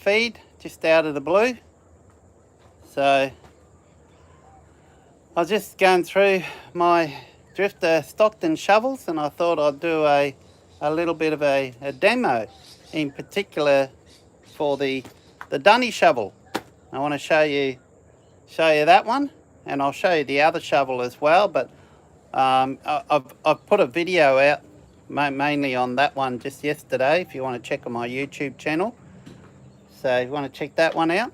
feed just out of the blue. So I was just going through my drifter Stockton shovels, and I thought I'd do a little bit of a demo, in particular for the Dunny shovel. I want to show you that one, and I'll show you the other shovel as well. But I've put a video out mainly on that one just yesterday, if you want to check on my YouTube channel. So you want to check that one out.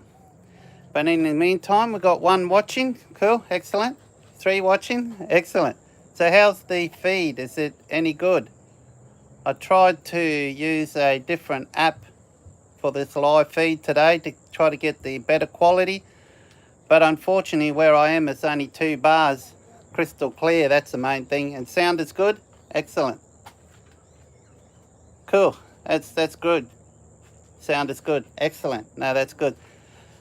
But in the meantime, we've got 1 watching. Cool, excellent. 3 watching, excellent. So how's the feed? Is it any good? I tried to use a different app for this live feed today to try to get the better quality. But unfortunately, where I am, it's only 2 bars, crystal clear. That's the main thing. And sound is good? Excellent. Cool, that's good. Sound is good, excellent. No, that's good.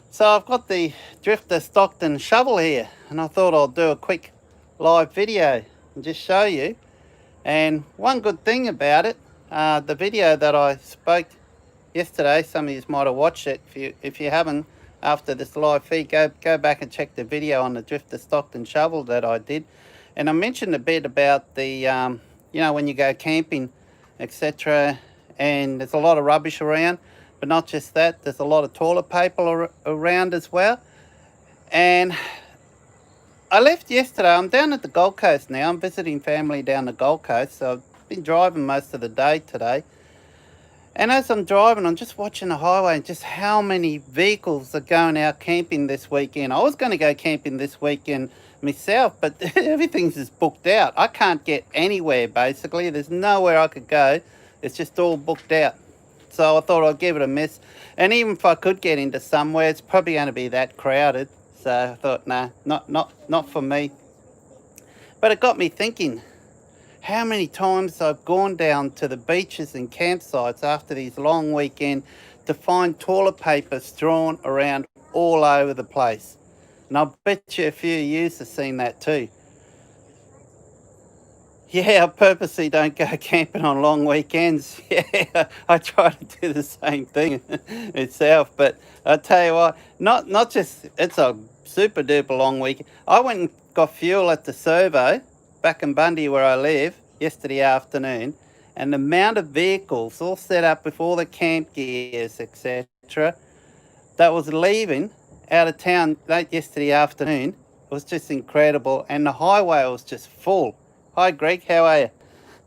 So I've got the Drifter Stockton shovel here, and I thought I'll do a quick live video and just show you. And one good thing about it, the video that I spoke yesterday, some of you might have watched it. If you haven't, after this live feed, go back and check the video on the Drifter Stockton shovel that I did. And I mentioned a bit about the, you know, when you go camping, etc. And there's a lot of rubbish around. But not just that, there's a lot of toilet paper around as well. And I left yesterday. I'm down at the Gold Coast now. I'm visiting family down the Gold Coast. So I've been driving most of the day today. And as I'm driving, I'm just watching the highway and just how many vehicles are going out camping this weekend. I was going to go camping this weekend myself, but everything's just booked out. I can't get anywhere, basically. There's nowhere I could go. It's just all booked out. So I thought I'd give it a miss. And even if I could get into somewhere, it's probably going to be that crowded. So I thought, nah, not for me. But it got me thinking, how many times I've gone down to the beaches and campsites after these long weekends to find toilet paper strewn around all over the place. And I bet you a few of you have seen that too. Yeah, I purposely don't go camping on long weekends. Yeah, I try to do the same thing itself. But I tell you what, not just, it's a super duper long weekend. I went and got fuel at the servo back in Bundy where I live yesterday afternoon. And the amount of vehicles all set up with all the camp gears, etc., that was leaving out of town late yesterday afternoon. It was just incredible. And the highway was just full. Hi Greg, how are you?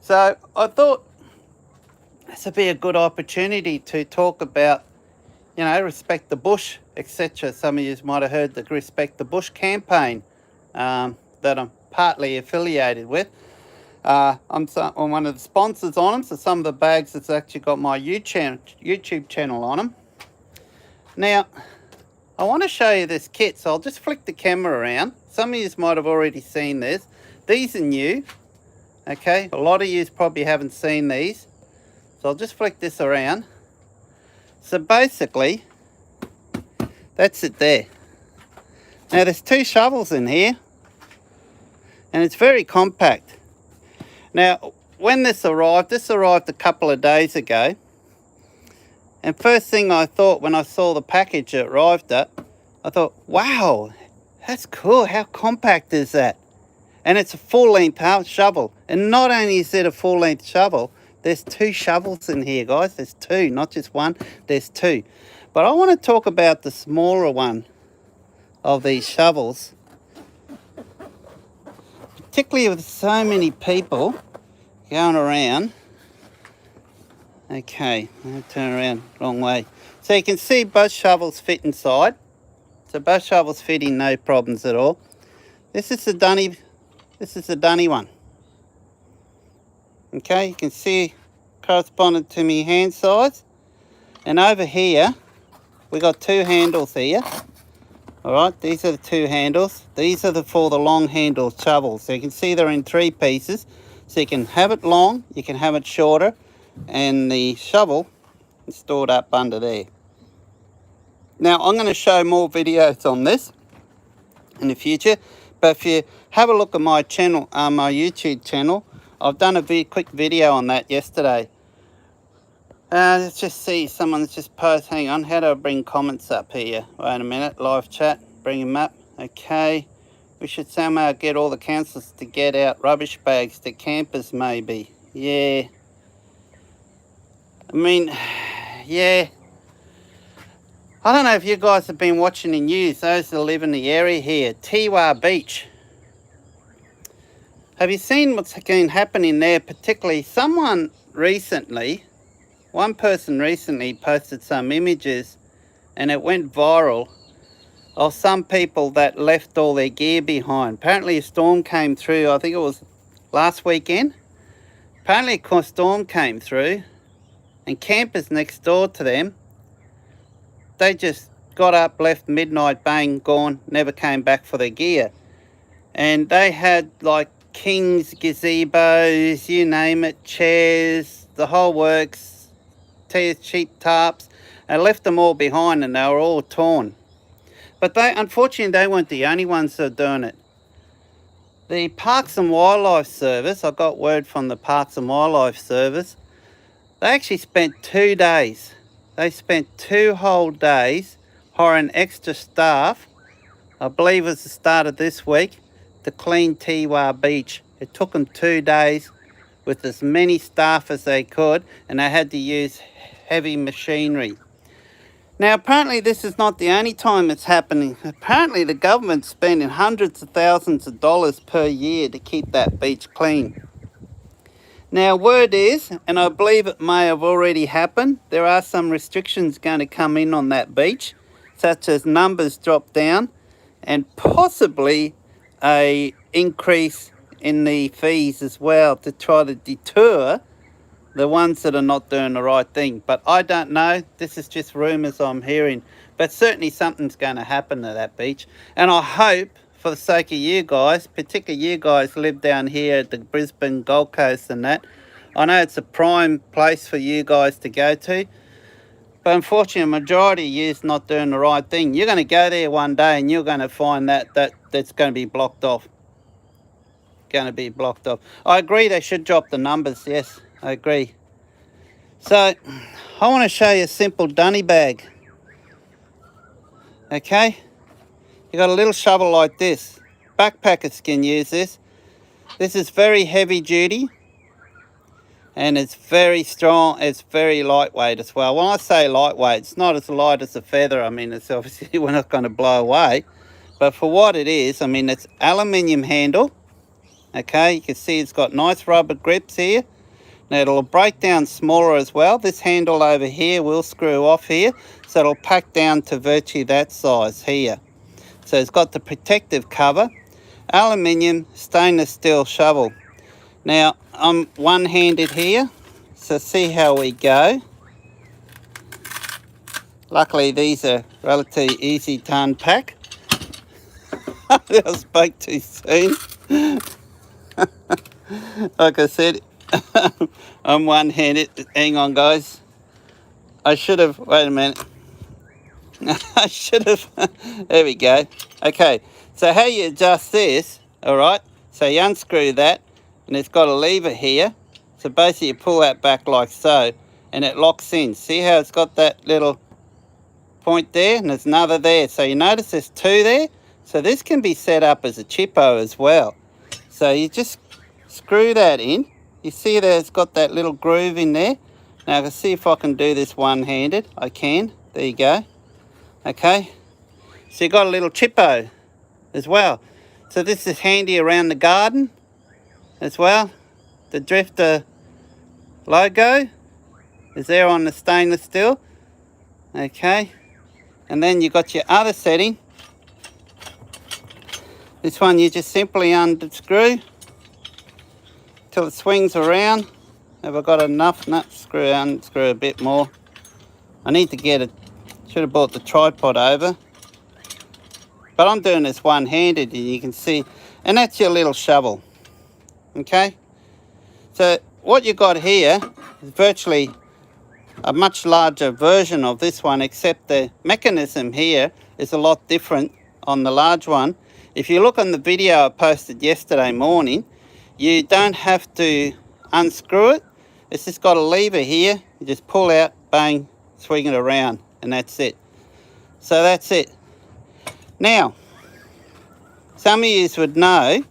So I thought this would be a good opportunity to talk about, you know, Respect the Bush, etc. Some of you might have heard the Respect the Bush campaign that I'm partly affiliated with. I'm one of the sponsors on them, so some of the bags that's actually got my YouTube channel on them. Now, I want to show you this kit, so I'll just flick the camera around. Some of you might have already seen this. These are new, okay? A lot of you probably haven't seen these. So I'll just flick this around. So basically, that's it there. Now there's 2 shovels in here, and it's very compact. Now, when this arrived a couple of days ago, and first thing I thought when I saw the package it arrived at, I thought, wow, that's cool, how compact is that? And it's a full-length shovel. And not only is it a full-length shovel, there's 2 shovels in here, guys. There's 2, not just 1. There's 2. But I want to talk about the smaller one of these shovels. Particularly with so many people going around. Okay, I'm going to turn around wrong way. So you can see both shovels fit inside. So both shovels fit in, no problems at all. This is the Dunny one. Okay, you can see corresponding to my hand size. And over here, we got 2 handles here. All right, these are the 2 handles. These are for the long handle shovels. So you can see they're in 3 pieces. So you can have it long, you can have it shorter, and the shovel is stored up under there. Now, I'm going to show more videos on this in the future. But if you have a look at my channel, my YouTube channel, I've done a quick video on that yesterday. Let's just see, someone's just posted, hang on, how do I bring comments up here? Wait a minute, live chat, bring them up, okay. We should somehow get all the councils to get out rubbish bags to campers maybe. Yeah. I mean, yeah. I don't know if you guys have been watching the news, those that live in the area here. Tiwa Beach. Have you seen what's been happening there? Particularly one person recently posted some images and it went viral of some people that left all their gear behind. Apparently a storm came through, I think it was last weekend. Apparently a storm came through and campers next door to them, they just got up, left midnight, bang, gone, never came back for their gear. And they had like kings, gazebos, you name it, chairs, the whole works, cheap tarps, and left them all behind and they were all torn. But unfortunately, they weren't the only ones that were doing it. The Parks and Wildlife Service, I got word from the Parks and Wildlife Service, they actually spent 2 days. They spent 2 whole days hiring extra staff, I believe it was the start of this week, to clean Tiwa Beach. It took them 2 days with as many staff as they could, and they had to use heavy machinery. Now, apparently this is not the only time it's happening. Apparently the government's spending hundreds of thousands of dollars per year to keep that beach clean. Now, word is, and I believe it may have already happened, there are some restrictions going to come in on that beach, such as numbers drop down and possibly a increase in the fees as well to try to deter the ones that are not doing the right thing. But I don't know. This is just rumours I'm hearing. But certainly something's going to happen to that beach. And I hope, for the sake of you guys, particularly you guys live down here at the Brisbane Gold Coast and that, I know it's a prime place for you guys to go to. But unfortunately, a majority of you's not doing the right thing. You're going to go there one day and you're going to find that's going to be blocked off. Going to be blocked off. I agree they should drop the numbers, yes. I agree. So, I want to show you a simple Dunny bag. Okay? You got a little shovel like this. Backpackers can use this. This is very heavy duty. And it's very strong. It's very lightweight as well. When I say lightweight, it's not as light as a feather. I mean, it's obviously we're not going to blow away. But for what it is, I mean, it's aluminium handle. Okay? You can see it's got nice rubber grips here. Now it'll break down smaller as well. This handle over here will screw off here, so it'll pack down to virtually that size here. So it's got the protective cover, aluminium, stainless steel shovel. Now I'm one-handed here, so see how we go. Luckily these are relatively easy to unpack. I spoke too soon. Like I said, I'm one-handed. Hang on, guys. I should have... Wait a minute. I should have... There we go. Okay. So how you adjust this, all right? So you unscrew that, and it's got a lever here. So basically you pull that back like so, and it locks in. See how it's got that little point there, and there's another there. So you notice there's 2 there? So this can be set up as a chippo as well. So you just screw that in. You see there it's got that little groove in there. Now I can see if I can do this one-handed. I can. There you go. Okay. So you got a little chippo as well. So this is handy around the garden as well. The Drifter logo is there on the stainless steel. Okay. And then you got your other setting. This one you just simply unscrew till it swings around. Have I got enough? No, unscrew a bit more. I need to get it. Should have brought the tripod over. But I'm doing this one-handed, and you can see, and that's your little shovel. Okay? So what you got here is virtually a much larger version of this one, except the mechanism here is a lot different on the large one. If you look on the video I posted yesterday morning, you don't have to unscrew it. It's just got a lever here. You just pull out, bang, swing it around, and that's it. So that's it. Now, some of you would know,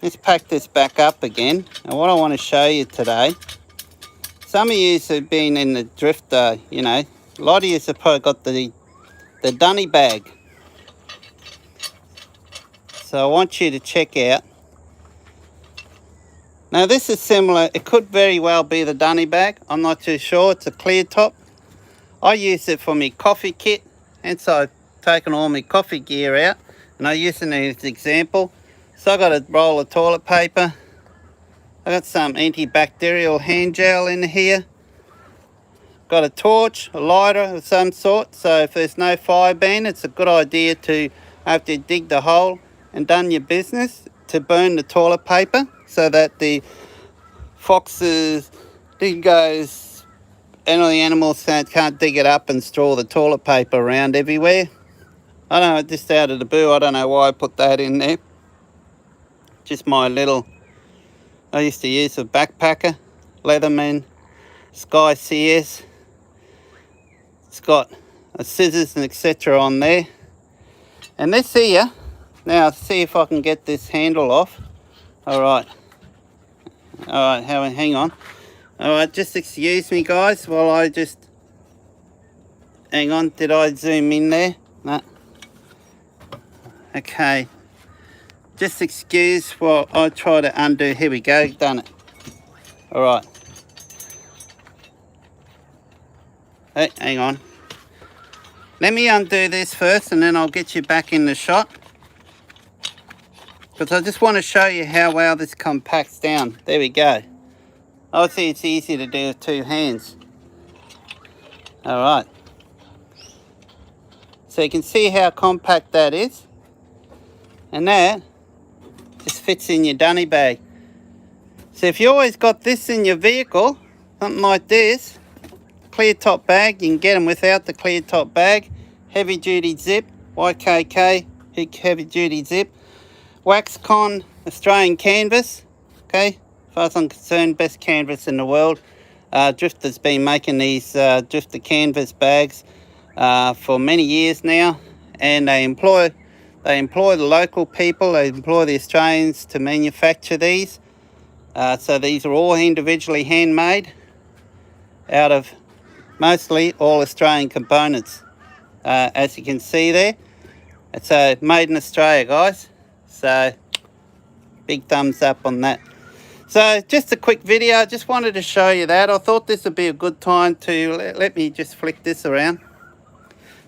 let's pack this back up again. And what I want to show you today, some of you have been in the drifter, you know, a lot of you have probably got the Dunny bag. So I want you to check out. Now this is similar, it could very well be the Dunny bag, I'm not too sure, it's a clear top. I use it for my coffee kit, and so I've taken all my coffee gear out and I use it as an example. So I got a roll of toilet paper, I got some antibacterial hand gel in here, got a torch, a lighter of some sort, so if there's no fire burn, it's a good idea to, after you dig the hole and done your business, to burn the toilet paper so that the foxes, dingoes, and all the animals can't dig it up and straw the toilet paper around everywhere. I don't know, just out of the blue, I don't know why I put that in there. Just my little, I used to use a backpacker, Leatherman, Sky CS. It's got a scissors and etc. on there. And this here, now see if I can get this handle off. Alright, hang on. Alright, just excuse me guys while I just, hang on, did I zoom in there? No. Okay, just excuse while I try to undo, here we go, done it. Alright. Hey, hang on. Let me undo this first and then I'll get you back in the shot. Because I just want to show you how well this compacts down. There we go. Obviously it's easy to do with two hands. Alright. So you can see how compact that is. And that just fits in your dunny bag. So if you always got this in your vehicle, something like this, clear top bag, you can get them without the clear top bag, heavy duty zip, YKK, heavy duty zip, Waxcon Australian canvas, okay, as far as I'm concerned, best canvas in the world. Drifter's been making these drifter canvas bags for many years now, and they employ the local people, they employ the Australians to manufacture these. So these are all individually handmade out of mostly all Australian components. As you can see there, it's made in Australia, guys. So big thumbs up on that. So just a quick video, I just wanted to show you that. I thought this would be a good time to, let me just flick this around.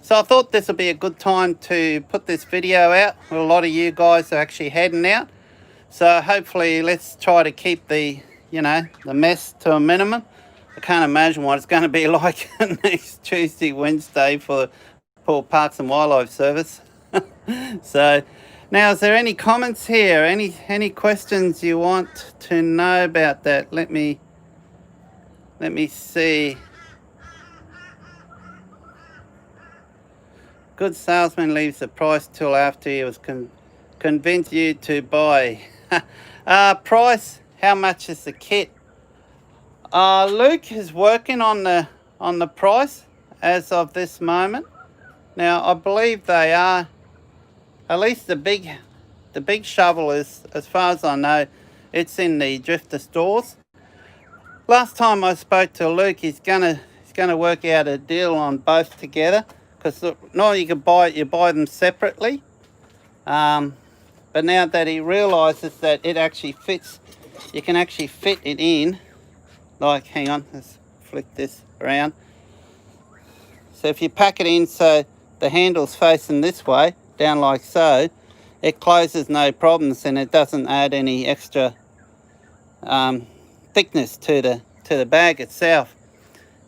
So I thought this would be a good time to put this video out. Well, a lot of you guys are actually heading out. So hopefully let's try to keep the, you know, the mess to a minimum. I can't imagine what it's going to be like next Tuesday, Wednesday for poor Parks and Wildlife Service. So now, is there any comments here? Any questions you want to know about that? Let me see. Good salesman leaves the price till after he was convinced you to buy. Price, how much is the kit? Luke is working on the price as of this moment. Now I believe they are, at least the big shovel is, as far as I know, it's in the drifter stores. Last time I spoke to Luke, he's gonna work out a deal on both together, because normally you can buy them separately. But now that he realizes that it actually fits, you can actually fit it in. Like, hang on, let's flick this around. So if you pack it in so the handle's facing this way, down like so, it closes no problems and it doesn't add any extra thickness to the bag itself.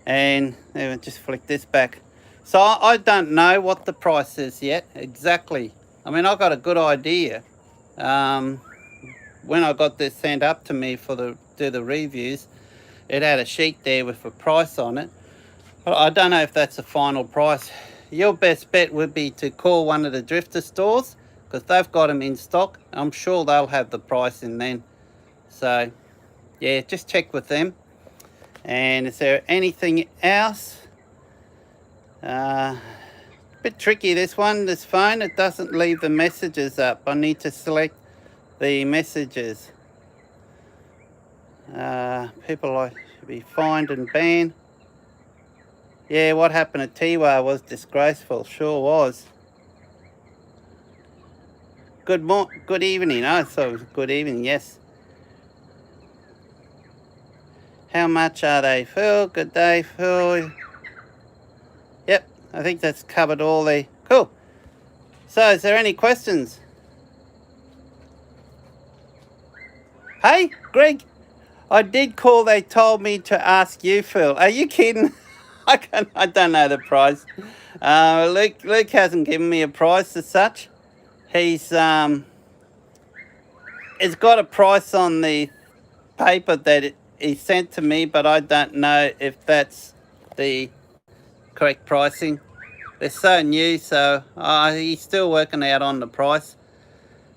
And just flick this back. So I don't know what the price is yet exactly. I mean, I got a good idea when I got this sent up to me do the reviews. It had a sheet there with a price on it. But I don't know if that's the final price. Your best bet would be to call one of the drifter stores, because they've got them in stock. I'm sure they'll have the price in then. So, yeah, just check with them. And is there anything else? Bit tricky this one, this phone. It doesn't leave the messages up. I need to select the messages. People I should be fined and banned. Yeah, what happened to Tiwa was disgraceful. Sure was. Good evening. Oh, so good evening. Yes. How much are they, Phil? Good day, Phil. Yep, I think that's covered all the... Cool. So, is there any questions? Hey, Greg, I did call. They told me to ask you, Phil. Are you kidding? I don't know the price. Luke hasn't given me a price as such. He's got a price on the paper that he sent to me, but I don't know if that's the correct pricing. They're so new, so he's still working out on the price.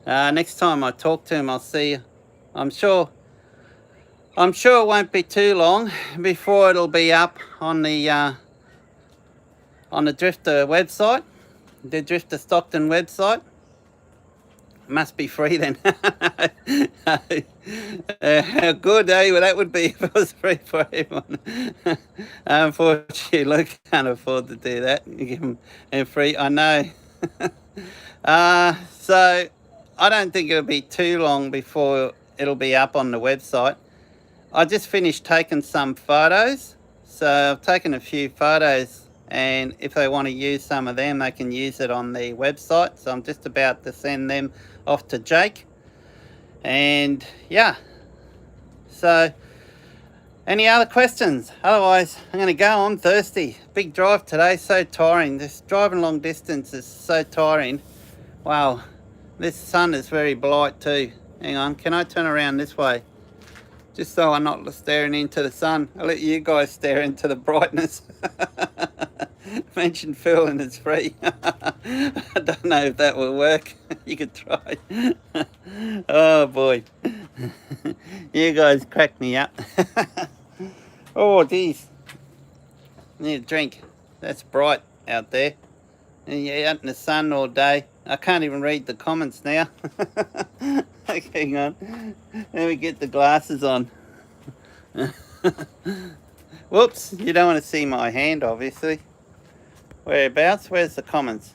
Next time I talk to him, I'll see. I'm sure it won't be too long before it'll be up on the Drifter website, the Drifter Stockton website. Must be free then. How good, eh? Well, that would be if it was free for everyone. Unfortunately, Luke can't afford to do that. You give him free, I know. So I don't think it'll be too long before it'll be up on the website. I just finished taking some photos. So I've taken a few photos, and if they want to use some of them, they can use it on the website. So I'm just about to send them off to Jake. And yeah, so any other questions? Otherwise, I'm going to go. I'm thirsty. Big drive today, so tiring. This driving long distance is so tiring. Wow, this sun is very bright too. Hang on, can I turn around this way? Just so I'm not staring into the sun. I'll let you guys stare into the brightness. Mention Phil and it's free. I don't know if that will work. You could try. Oh boy. You guys crack me up. Oh geez. Need a drink. That's bright out there. And you're out in the sun all day. I can't even read the comments now. Hang on. Let me get the glasses on. Whoops, you don't want to see my hand, obviously. Whereabouts? Where's the comments?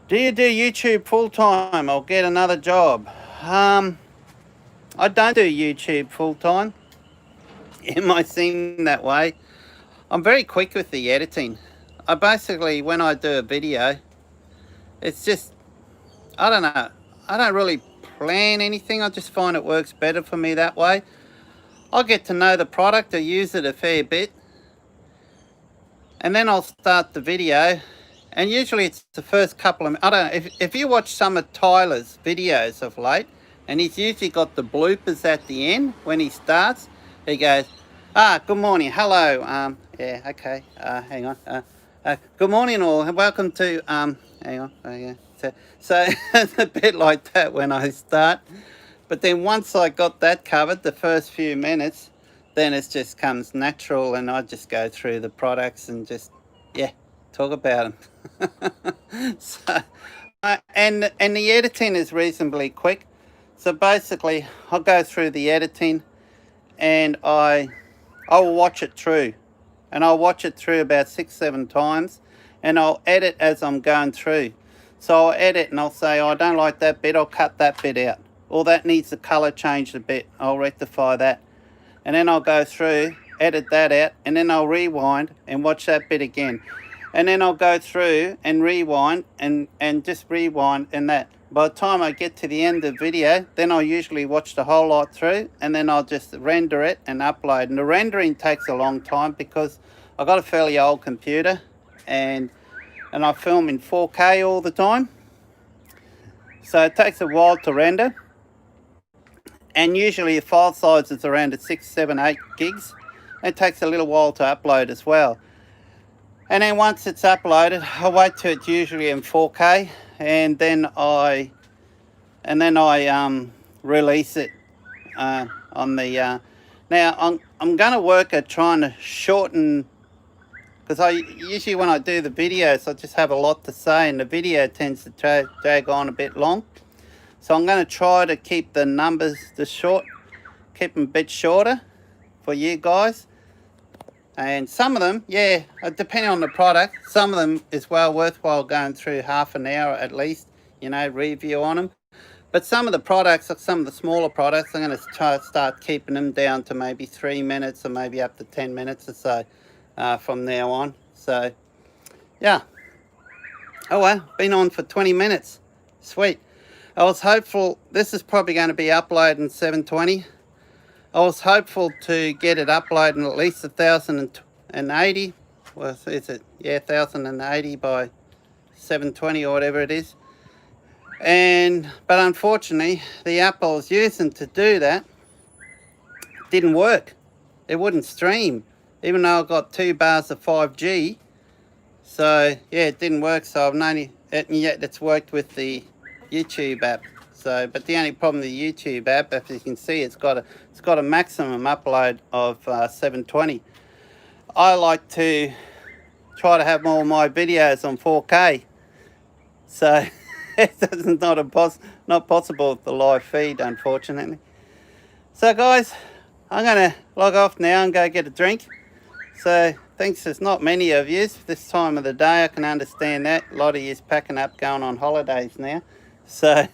Do you do YouTube full time or get another job? I don't do YouTube full time. It might seem that way. I'm very quick with the editing. I basically, when I do a video, it's just, I don't know, I don't really plan anything. I just find it works better for me that way. I'll get to know the product, I use it a fair bit, and then I'll start the video. And usually it's the first couple of, I don't know, if you watch some of Tyler's videos of late, and he's usually got the bloopers at the end when he starts. He goes, good morning, hello, yeah, okay, hang on, good morning all, welcome to, hang on, yeah. So it's a bit like that when I start. But then once I got that covered, the first few minutes, then it just comes natural, and I just go through the products and just, yeah, talk about them. So, and the editing is reasonably quick. So basically, I'll go through the editing, and I'll watch it through. And I'll watch it through about 6-7 times, and I'll edit as I'm going through. So I'll edit and I'll say, I don't like that bit, I'll cut that bit out. Or that needs the colour changed a bit, I'll rectify that. And then I'll go through, edit that out, and then I'll rewind and watch that bit again. And then I'll go through and rewind and just rewind and that. By the time I get to the end of the video, then I'll usually watch the whole lot through, and then I'll just render it and upload. And the rendering takes a long time because I've got a fairly old computer, and I film in 4K all the time. So it takes a while to render. And usually the file size is around 6, 7, 8 gigs. It takes a little while to upload as well. And then once it's uploaded, I wait till it's usually in 4K, and then I release it. I on the. Now I'm going to work at trying to shorten, because I usually when I do the videos I just have a lot to say and the video tends to drag on a bit long. So I'm going to try to keep the numbers keep them a bit shorter for you guys. And some of them, yeah, depending on the product, some of them is well worthwhile going through half an hour at least, review on them. But some of the products, like some of the smaller products, I'm going to try to start keeping them down to maybe 3 minutes or maybe up to 10 minutes or so from now on. So, yeah. Oh, well, been on for 20 minutes. Sweet. I was hopeful, this is probably going to be uploaded in 720. I was hopeful to get it uploaded at least 1,080. Well, is it? Yeah, 1,080 by 720 or whatever it is. But unfortunately, the app I was using to do that didn't work. It wouldn't stream, even though I got 2 bars of 5G. So yeah, it didn't work. So yet it's worked with the YouTube app. So, but the only problem with the YouTube app, as you can see, it's got a maximum upload of 720. I like to try to have all my videos on 4K. So it's not possible with the live feed, unfortunately. So guys, I'm going to log off now and go get a drink. So thanks, there's not many of you this time of the day. I can understand that. A lot of you's packing up going on holidays now. So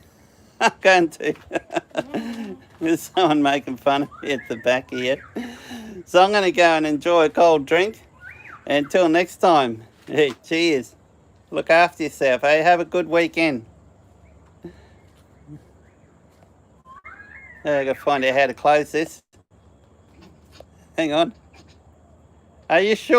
I'm going to. There's someone making fun of me at the back here. So I'm going to go and enjoy a cold drink. Until next time, hey, cheers. Look after yourself. Hey, have a good weekend. I got to find out how to close this. Hang on. Are you sure?